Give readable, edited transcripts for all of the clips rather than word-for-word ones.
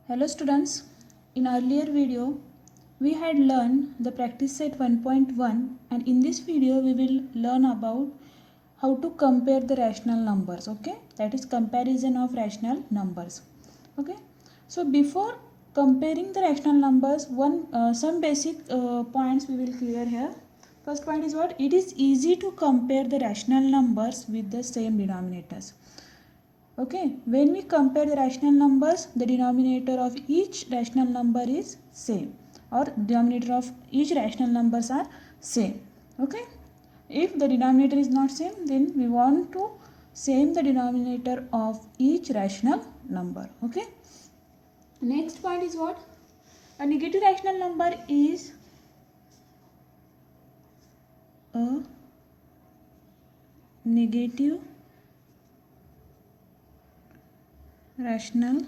Hello students, in earlier video we had learned the practice set 1.1 and in this video we will learn about how to compare the rational numbers, okay? That is comparison of rational numbers, okay? So before comparing the rational numbers, some basic points we will clear here. First point is what? It is easy to compare the rational numbers with the same denominators. Okay, when we compare the rational numbers, the denominator of each rational number is same, or denominator of each rational numbers are same. Okay, if the denominator is not same, then we want to same the denominator of each rational number. Okay, next point is what? A negative rational number is a negative rational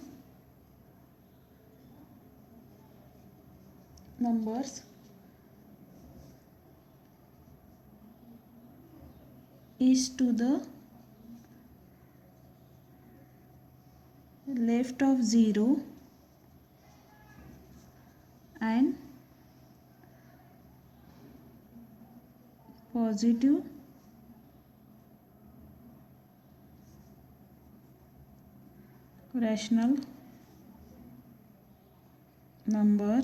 numbers is to the left of 0 and positive rational number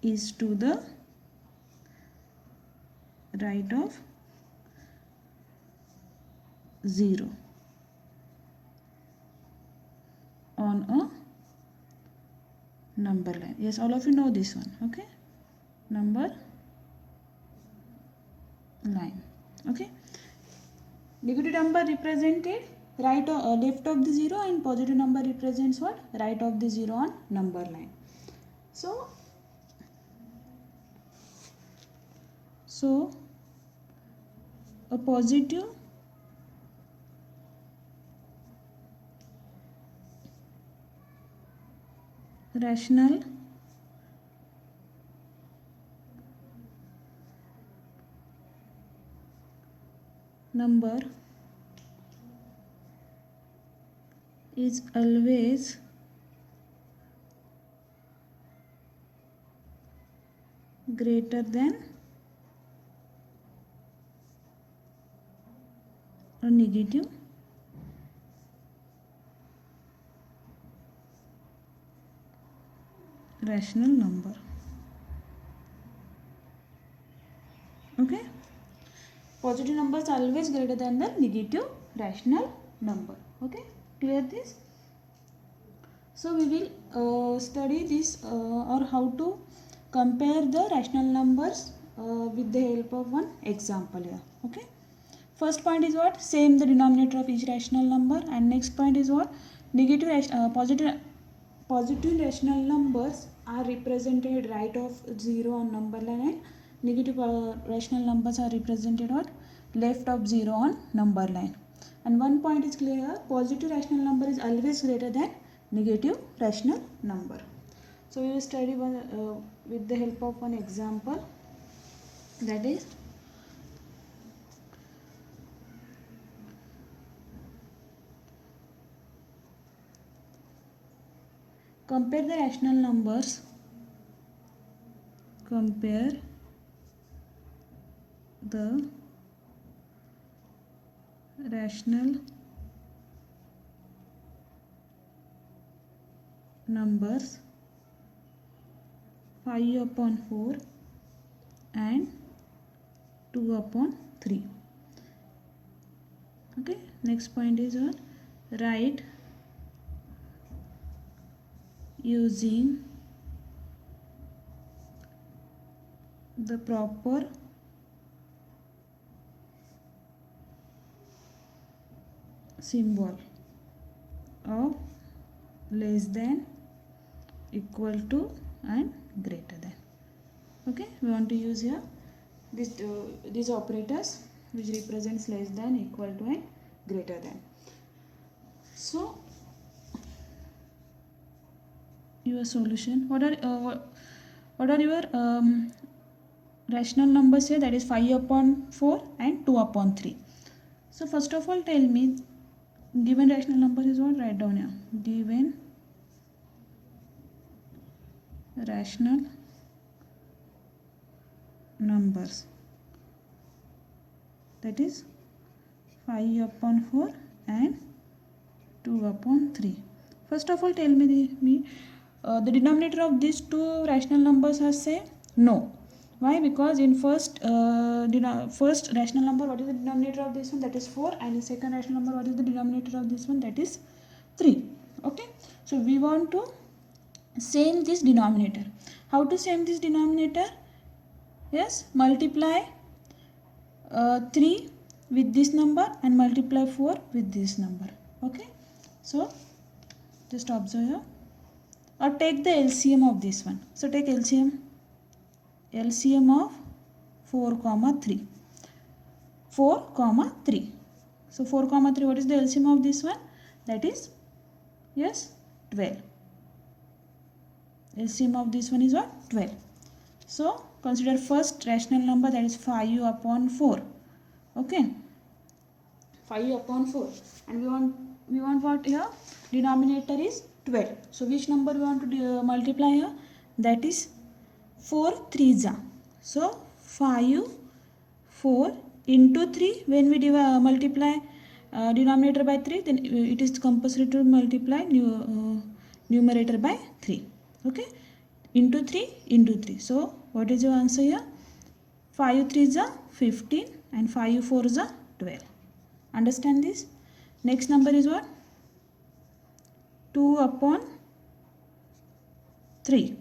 is to the right of 0 on a number line. Yes, all of you know this one. Okay, number line. Okay, negative number represented right or left of the 0 and positive number represents what? Right of the 0 on number line. So a positive rational number is always greater than a negative rational number. Okay, positive numbers are always greater than the negative rational number. Okay, clear this? So we will study this or how to compare the rational numbers with the help of one example here. Okay, first point is what? Same the denominator of each rational number, and next point is what? Positive rational numbers are represented right of 0 on number line, and negative rational numbers are represented what? Left of 0 on number line. And one point is clear: positive rational number is always greater than negative rational number. So we will study one with the help of one example, that is compare the rational numbers. Compare the rational numbers 5 upon 4 and 2 upon 3. Okay, next point is what? Write using the proper symbol of less than, equal to and greater than. Okay, we want to use here these operators which represents less than, equal to and greater than. So your solution, what are your rational numbers here? That is 5 upon 4 and 2 upon 3. So first of all, tell me given rational number is what? Write down here. Given rational numbers, that is 5 upon 4 and 2 upon 3. First of all, tell me the denominator of these two rational numbers are same? No. Why? Because in first rational number, what is the denominator of this one? That is 4. And in second rational number, what is the denominator of this one? That is 3. Okay. So we want to same this denominator. How to same this denominator? Yes, multiply 3 with this number and multiply 4 with this number. Okay. So just observe here. Or take the LCM of this one. So take LCM of 4 comma 3. 4 comma 3. So 4 comma 3, what is the LCM of this one? That is, yes, 12. LCM of this one is what? 12. So consider first rational number, that is 5 upon 4. Okay. 5 upon 4. And we want what here? Denominator is 12. So which number we want to multiply here? That is 4 3s are. So 5 4 into 3. When we multiply denominator by 3, then it is compulsory to multiply numerator by 3. Okay. Into 3 into 3. So what is your answer here? 5 3s are 15 and 5 4s are 12. Understand this? Next number is what? 2 upon 3.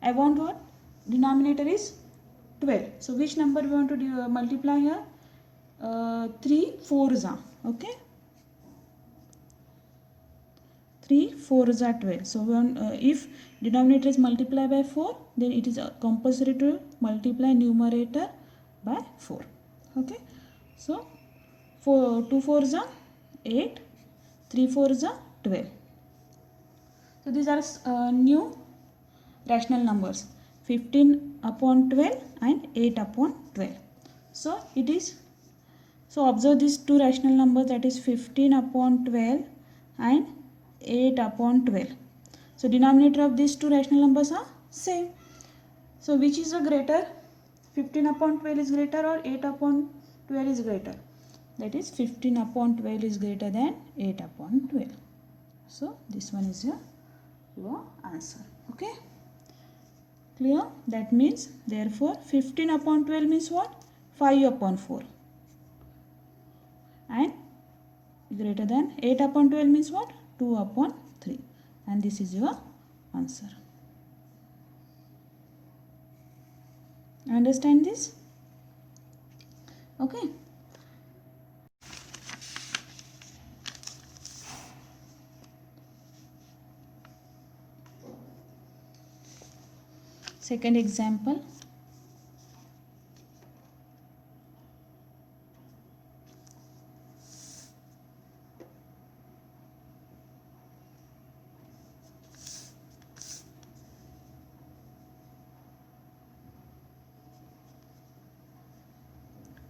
I want what? Denominator is 12. So which number we want to multiply here? 3 4s are. Okay. 3 4s are 12. So if denominator is multiplied by 4, then it is compulsory to multiply numerator by 4. Okay. So 2 4s are 8, 3 4s are 12. So these are new rational numbers, 15 upon 12 and 8 upon 12. So it is, so observe these two rational numbers, that is 15 upon 12 and 8 upon 12. So denominator of these two rational numbers are same. So which is a greater? 15 upon 12 is greater or 8 upon 12 is greater? That is 15 upon 12 is greater than 8 upon 12. So this one is your answer. Okay. Clear? That means therefore 15 upon 12 means what? 5 upon 4. And greater than 8 upon 12 means what? 2 upon 3. And this is your answer. Understand this? Okay. Second example.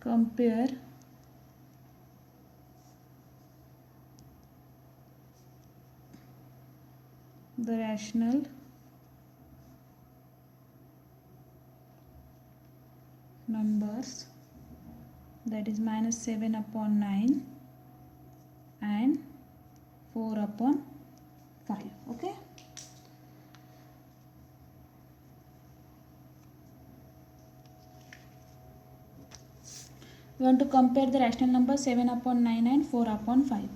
Compare the rational numbers, that is minus 7 upon 9 and 4 upon 5. Okay. We want to compare the rational numbers 7 upon 9 and 4 upon 5.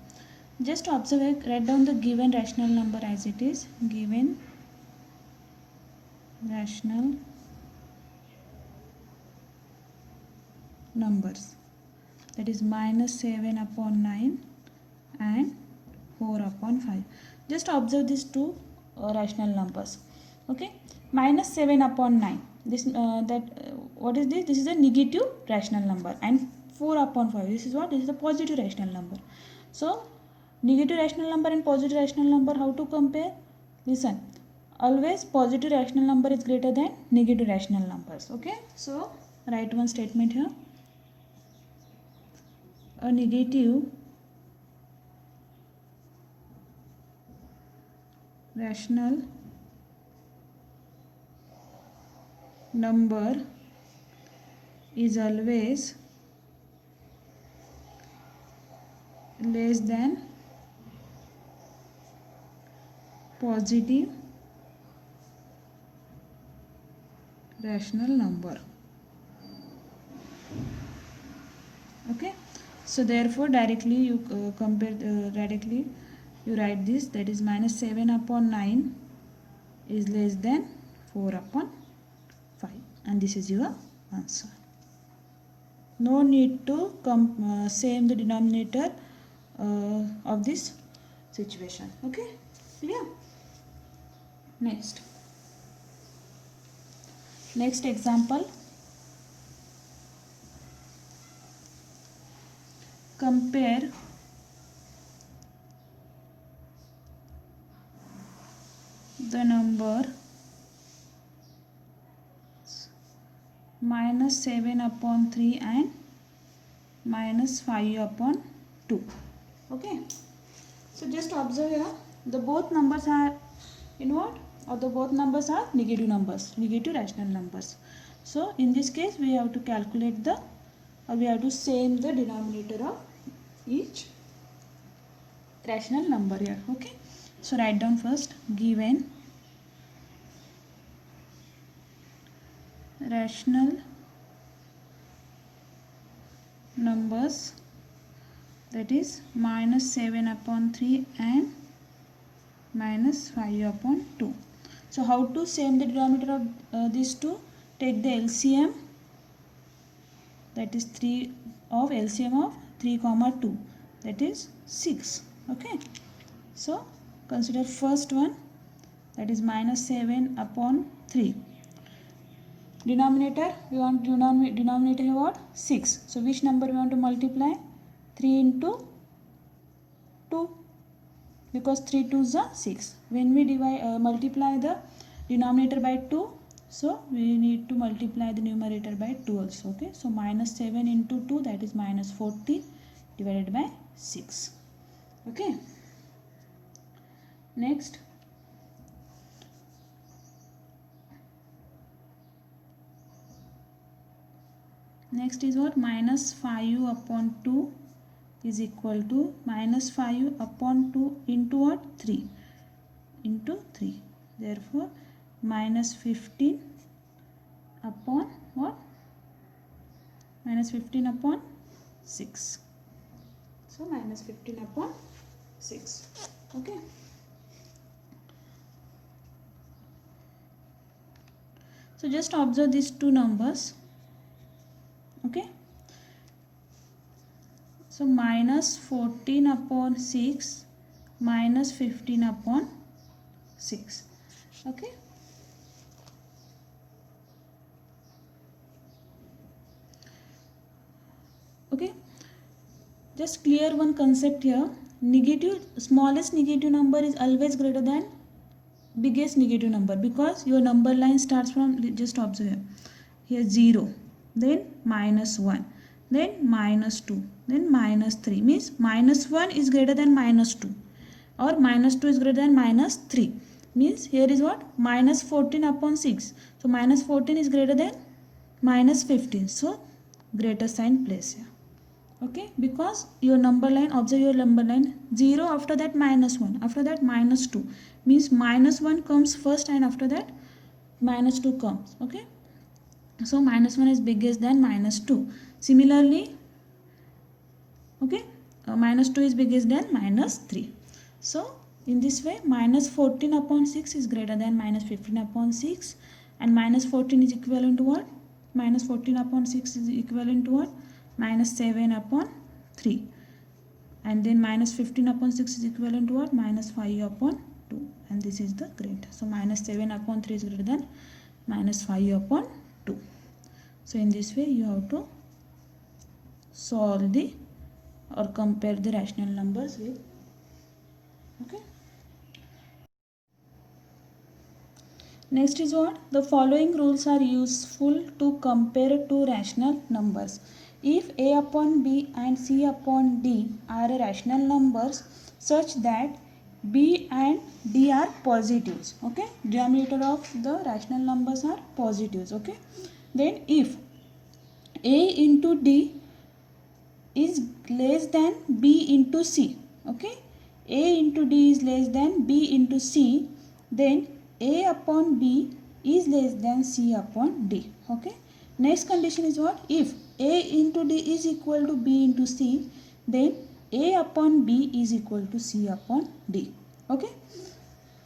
Just observe, write down the given rational number as it is. Given rational numbers, that is minus 7 upon 9 and 4 upon 5. Just observe these two rational numbers. Okay. Minus 7 upon 9. This what is this? This is a negative rational number. And 4 upon 5. This is what? This is a positive rational number. So negative rational number and positive rational number, how to compare? Listen. Always positive rational number is greater than negative rational numbers. Okay. So write one statement here. A negative rational number is always less than positive rational number. Okay, so therefore directly you directly you write this, that is minus 7 upon 9 is less than 4 upon 5, and this is your answer. No need to same the denominator of this situation. Okay, clear? Next example, compare the number minus 7 upon 3 and minus 5 upon 2. Okay, so just observe here, the both numbers are in what, or the both numbers are negative numbers, negative rational numbers. So in this case we have to calculate the, or we have to same the denominator of each rational number here. Okay, so write down first, given rational numbers, that is minus 7 upon 3 and minus 5 upon 2. So how to same the denominator of these two? Take the LCM, that is 3 of LCM of 3 comma 2, that is 6. Okay, so consider first one, that is minus 7 upon 3. Denominator, we want denominator what? 6. So which number we want to multiply? 3 into 2, because 3 2s are 6. When we multiply the denominator by 2, so we need to multiply the numerator by 2 also. Okay, so minus 7 into 2, that is minus 40 divided by 6. Okay, next is what? Minus 5 upon 2 is equal to minus 5 upon 2 into what? 3 into 3. Therefore minus 15 upon what? Minus 15 upon 6. So minus 15 upon 6. Okay, so just observe these two numbers. Okay, so minus 14 upon 6 minus 15 upon 6. Okay, okay, just clear one concept here. Smallest negative number is always greater than biggest negative number, because your number line starts from, just observe here 0, then minus 1, then minus 2, then minus 3, means minus 1 is greater than minus 2, or minus 2 is greater than minus 3, means here is what? Minus 14 upon 6. So minus 14 is greater than minus 15, so greater sign place here. Okay, because your number line, observe your number line, 0, after that minus 1, after that minus 2, means minus 1 comes first and after that minus 2 comes. Okay, so minus 1 is biggest than minus 2. Similarly, okay, minus 2 is biggest than minus 3. So in this way, minus 14 upon 6 is greater than minus 15 upon 6, and minus 14 is equivalent to what? Minus 14 upon 6 is equivalent to what? Minus 7 upon 3, and then minus 15 upon 6 is equivalent to what? Minus 5 upon 2, and this is the greater. So minus 7 upon 3 is greater than minus 5 upon 2. So in this way you have to solve the, or compare the rational numbers with. Okay, next is what? The following rules are useful to compare two rational numbers. If a upon b and c upon d are rational numbers such that B and D are positives. Okay, denominator of the rational numbers are positives. Okay, then if A into D is less than B into C, okay, A into D is less than B into C, then A upon B is less than C upon D. Okay, next condition is what? If A into D is equal to B into C, then A upon B is equal to C upon D. Okay,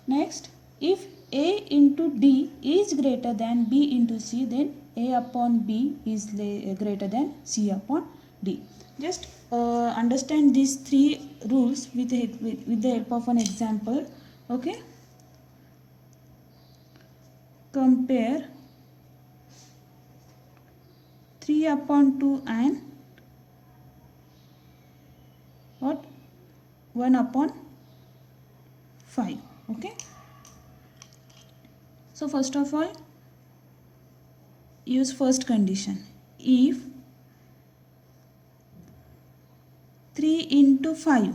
next, if A into D is greater than B into C, then A upon B is greater than C upon D. Just understand these three rules with the help of an example. Okay, compare 3 upon 2 and what 1 upon 5. Okay, so first of all, use first condition. If 3 into 5,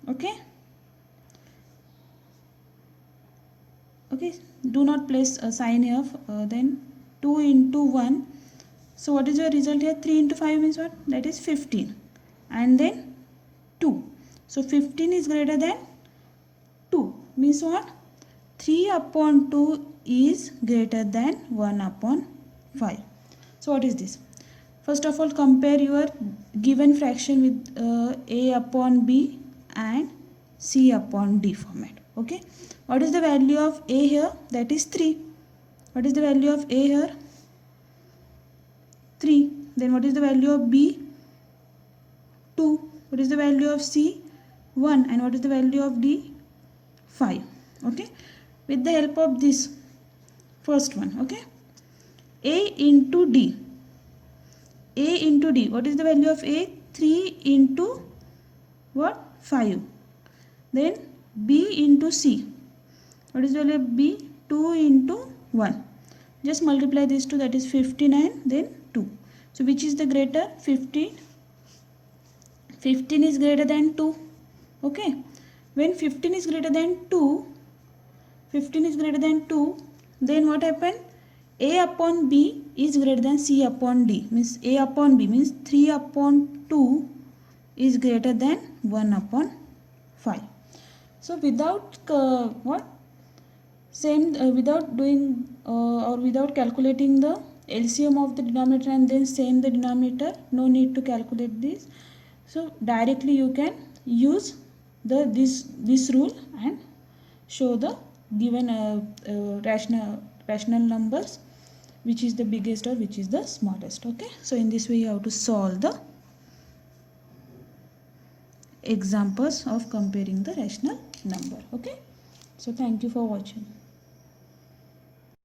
okay, do not place a sign here. Then 2 into 1, so what is your result here? 3 into 5 means what? That is 15, and then 2, so 15 is greater than 2 means what? 3 upon 2 is greater than 1 upon 5. So what is this? First of all, compare your given fraction with A upon B and C upon D format. Okay, what is the value of A here? That is 3. What is the value of A here? 3. Then what is the value of B? 2. What is the value of C? 1. And what is the value of D? 5. Okay, with the help of this first one, okay, A into D. A into D, what is the value of A? 3 into what? 5. Then B into C, what is the value of B? 2 into 1. Just multiply these two, that is 59, then 2. So which is the greater? 15. 15 is greater than 2. Okay, when 15 is greater than 2, 15 is greater than 2, then what happened? A upon B is greater than C upon D, means A upon B means 3 upon 2 is greater than 1 upon 5. So without without doing or without calculating the LCM of the denominator and then same the denominator, no need to calculate this. So directly you can use this rule and show the given rational numbers, which is the biggest or which is the smallest. Okay, so in this way you have to solve the examples of comparing the rational number. Okay, so thank you for watching.